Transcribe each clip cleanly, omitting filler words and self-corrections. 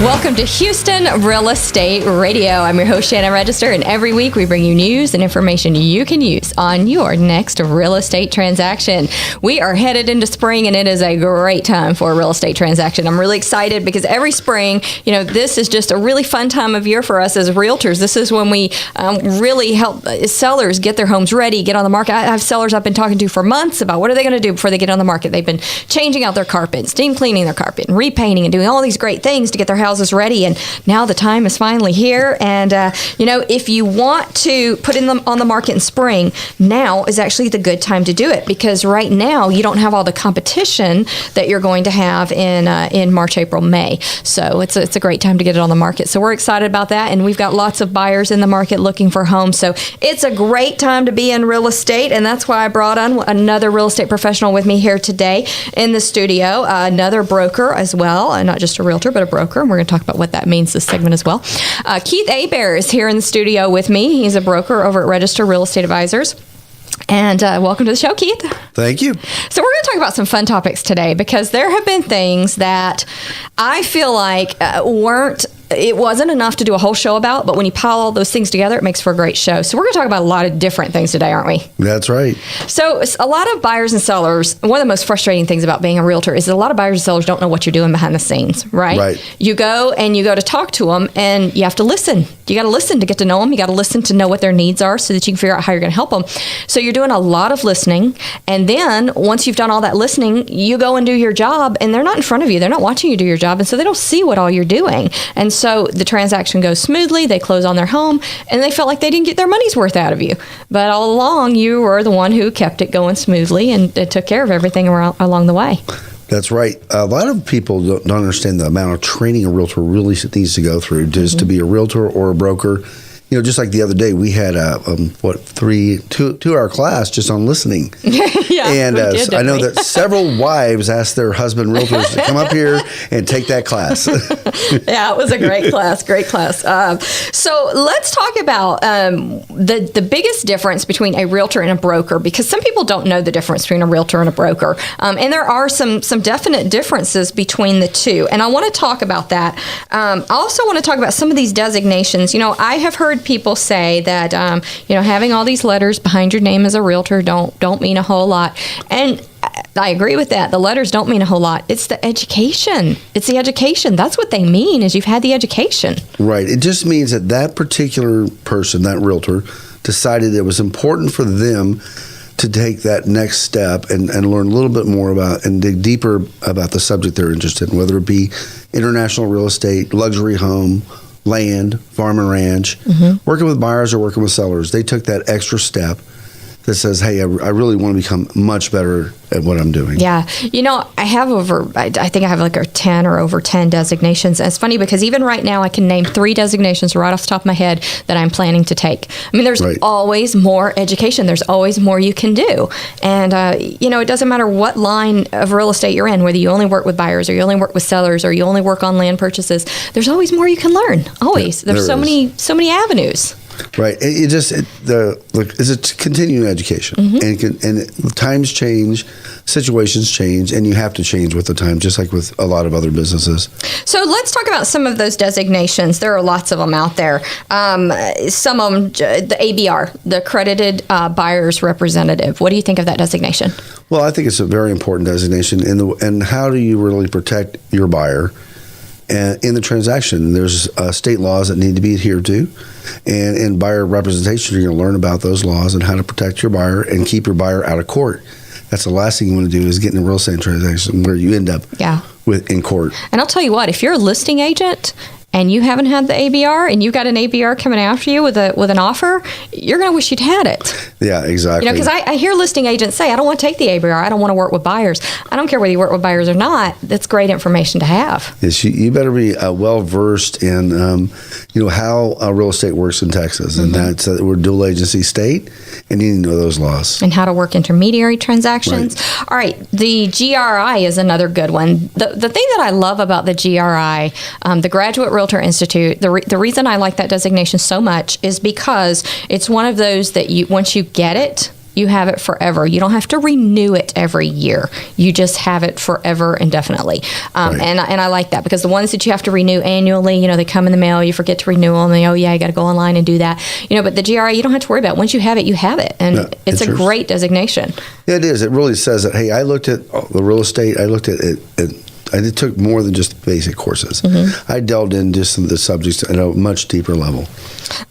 Welcome to Houston Real Estate Radio. I'm your host, Shannon Register, and every week we bring you news and information you can use on your next real estate transaction. We are headed into spring, and it is a great time for a real estate transaction. I'm really excited because every spring, this is just a really fun time of year for us as realtors. This is when we really help sellers get their homes ready, get on the market. I have sellers I've been talking to for months about what are they going to do before they get on the market. They've been changing out their carpet, steam cleaning their carpet, and repainting and doing all these great things to get their houses ready, and now the time is finally here. And if you want to put them on the market in spring, now is actually the good time to do it, because right now you don't have all the competition that you're going to have in March, April, May. So it's a great time to get it on the market. So we're excited about that, and we've got lots of buyers in the market looking for homes. So it's a great time to be in real estate, and that's why I brought on another real estate professional with me here today in the studio, another broker as well, not just a realtor, but a broker. And we're going to talk about what that means this segment as well. Keith Hebert is here in the studio with me. He's a broker over at Register Real Estate Advisors. And welcome to the show, Keith. Thank you. So we're going to talk about some fun topics today, because there have been things that I feel like it wasn't enough to do a whole show about, but when you pile all those things together, it makes for a great show. So we're going to talk about a lot of different things today, aren't we? That's right. So a lot of buyers and sellers, one of the most frustrating things about being a realtor is that a lot of buyers and sellers don't know what you're doing behind the scenes, right? Right. You go to talk to them, and you have to listen. You got to listen to get to know them. You got to listen to know what their needs are so that you can figure out how you're going to help them. So you're doing a lot of listening. And then once you've done all that listening, you go and do your job, and they're not in front of you. They're not watching you do your job. And so they don't see what all you're doing. And so the transaction goes smoothly. They close on their home, and they felt like they didn't get their money's worth out of you. But all along, you were the one who kept it going smoothly and took care of everything along the way. That's right. A lot of people don't understand the amount of training a realtor really needs to go through just to be a realtor or a broker. Just like the other day, we had a 2-hour class just on listening. Yeah, and I know that several wives asked their husband realtors to come up here and take that class. Yeah, it was a great class. Great class. So let's talk about the biggest difference between a realtor and a broker, because some people don't know the difference between a realtor and a broker. And there are some definite differences between the two. And I want to talk about that. I also want to talk about some of these designations. I have heard people say that having all these letters behind your name as a realtor don't mean a whole lot, and I agree with that. The letters don't mean a whole lot. It's the education. It's the education. That's what they mean, is you've had the education. Right. It just means that particular person, that realtor, decided it was important for them to take that next step and learn a little bit more about and dig deeper about the subject they're interested in, whether it be international real estate, luxury home, land, farm and ranch, working with buyers or working with sellers. They took that extra step that says, hey, I really want to become much better at what I'm doing. Yeah. I have I think I have like 10 or over 10 designations. And it's funny because even right now I can name 3 designations right off the top of my head that I'm planning to take. I mean, there's always more education. There's always more you can do. And, it doesn't matter what line of real estate you're in, whether you only work with buyers or you only work with sellers or you only work on land purchases, there's always more you can learn. Always. Yeah, there's so many avenues. Right. It's a continuing education, and times change, situations change, and you have to change with the time, just like with a lot of other businesses. So let's talk about some of those designations. There are lots of them out there. Some of them, the ABR, the Accredited Buyer's Representative. What do you think of that designation? Well, I think it's a very important designation. And how do you really protect your buyer? And in the transaction, there's state laws that need to be adhered to. And in buyer representation, you're going to learn about those laws and how to protect your buyer and keep your buyer out of court. That's the last thing you want to do, is get in a real estate transaction where you end up in court. And I'll tell you what, if you're a listing agent and you haven't had the ABR and you've got an ABR coming after you with an offer, you're going to wish you'd had it. Yeah, exactly. Because I hear listing agents say, I don't want to take the ABR. I don't want to work with buyers. I don't care whether you work with buyers or not. That's great information to have. Yes, you better be well-versed in, how real estate works in Texas. And that's we're a dual agency state, and you need to know those laws. And how to work intermediary transactions. Right. All right, the GRI is another good one. The thing that I love about the GRI, the Graduate Realtor Institute, the reason I like that designation so much is because it's one of those that once you get it, you have it forever. You don't have to renew it every year. You just have it forever indefinitely. Right. And I like that, because the ones that you have to renew annually, they come in the mail, you forget to renew them, and I got to go online and do that. But the GRA, you don't have to worry about it. Once you have it, you have it. And it's a great designation. Yeah, it is. It really says that, hey, I looked at the real estate, I looked at it, and it took more than just basic courses. I delved into some of the subjects at a much deeper level.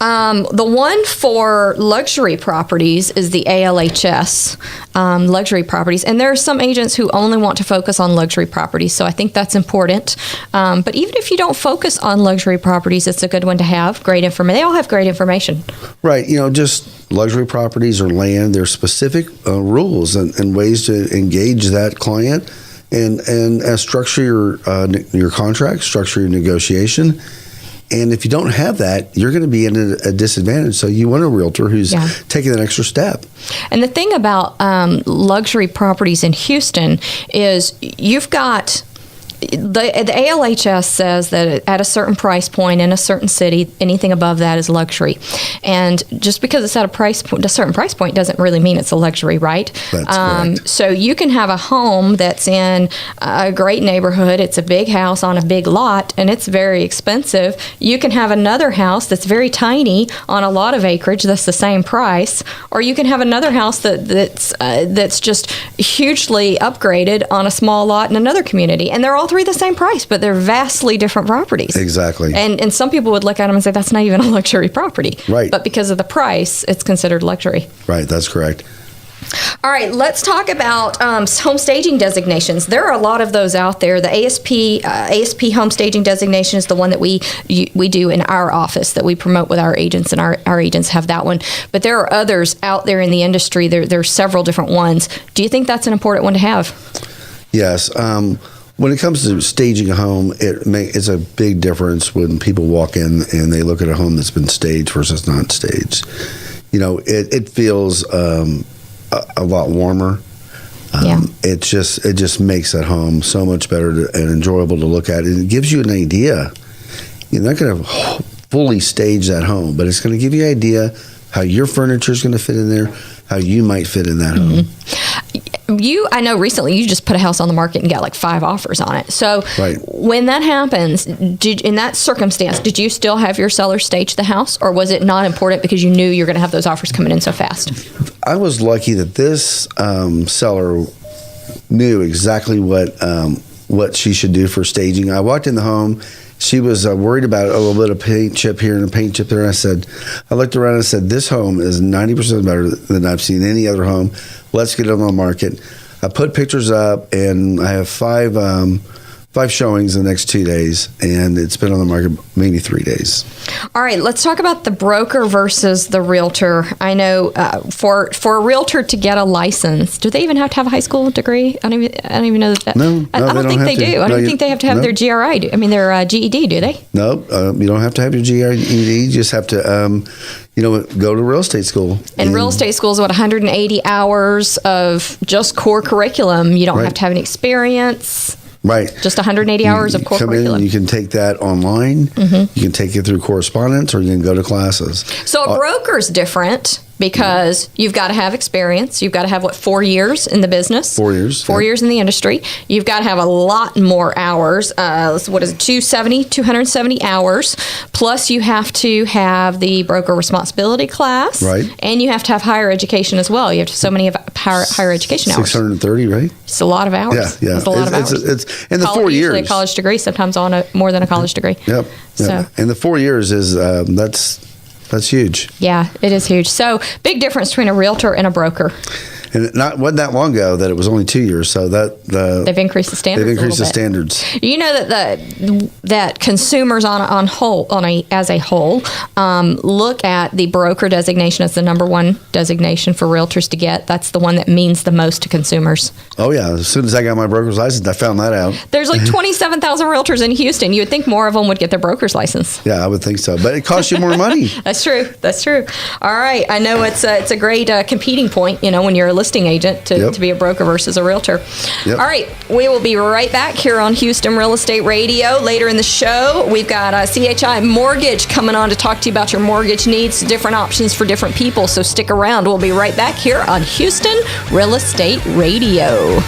The one for luxury properties is the ALHS, luxury properties. And there are some agents who only want to focus on luxury properties, so I think that's important. But even if you don't focus on luxury properties, it's a good one to have. Great information. They all have great information. Right. Just luxury properties or land, there's specific rules and ways to engage that client and structure your contract, structure your negotiation. And if you don't have that, you're going to be in a disadvantage. So you want a realtor who's taking that extra step. And the thing about luxury properties in Houston is you've got... The ALHS says that at a certain price point in a certain city, anything above that is luxury. And just because it's at a certain price point doesn't really mean it's a luxury, right? That's correct. So you can have a home that's in a great neighborhood. It's a big house on a big lot, and it's very expensive. You can have another house that's very tiny on a lot of acreage that's the same price. Or you can have another house that's just hugely upgraded on a small lot in another community. And they're all three the same price, but they're vastly different properties. Exactly. And some people would look at them and say, that's not even a luxury property. Right. But because of the price, it's considered luxury. Right, that's correct. All right, let's talk about home staging designations. There are a lot of those out there. The ASP home staging designation is the one that we do in our office that we promote with our agents, and our agents have that one. But there are others out there in the industry. There are several different ones. Do you think that's an important one to have? Yes. When it comes to staging a home, it's a big difference when people walk in and they look at a home that's been staged versus not staged. It feels a lot warmer. It just makes that home so much better and enjoyable to look at. It gives you an idea. You're not going to fully stage that home, but it's going to give you an idea how your furniture is going to fit in there, how you might fit in that home. I know recently you just put a house on the market and got like 5 offers on it. So when that happens, in that circumstance, did you still have your seller stage the house, or was it not important because you knew you were going to have those offers coming in so fast? I was lucky that this seller knew exactly what she should do for staging. I walked in the home. She was worried about a little bit of paint chip here and a paint chip there. I looked around and said, this home is 90% better than I've seen any other home. Let's get it on the market. I put pictures up, and I have 5 showings in the next 2 days, and it's been on the market maybe 3 days. All right, let's talk about the broker versus the realtor. I know for a realtor to get a license, do they even have to have a high school degree? I don't even know that. No, I don't think they do. I don't think they have to have their GRI. Their GED, do they? No, you don't have to have your GED. You just have to go to real estate school. And real estate school is 180 hours of just core curriculum. You don't have to have any experience. Right. Just 180 hours of core curriculum. In, you can take that online. You can take it through correspondence, or you can go to classes. So a broker's different because you've got to have experience. You've got to have, 4 years in the business? 4 years. 4 years in the industry. You've got to have a lot more hours. 270 hours. Plus you have to have the broker responsibility class. Right. And you have to have higher education as well. You have to have so many of higher education hours. 630, right? It's a lot of hours. Yeah. It's a lot of hours. It's in the 4 years. Usually a college degree, sometimes on more than a college degree. Yep. So. And the 4 years is, that's huge. Yeah, it is huge. So big difference between a realtor and a broker. And it wasn't that long ago that it was only 2 years, so they've increased the standards. They've increased the standards. You know that consumers as a whole look at the broker designation as the number one designation for realtors to get. That's the one that means the most to consumers. Oh yeah, as soon as I got my broker's license, I found that out. There's like 27,000 realtors in Houston. You would think more of them would get their broker's license. Yeah, I would think so, but it costs you more money. That's true. All right, I know it's a great competing point. When you're listing agent to be a broker versus a realtor. All right, we will be right back here on Houston Real Estate Radio. Later in the show, we've got CHI Mortgage coming on to talk to you about your mortgage needs, different options for different people. So stick around. We'll be right back here on Houston Real Estate Radio.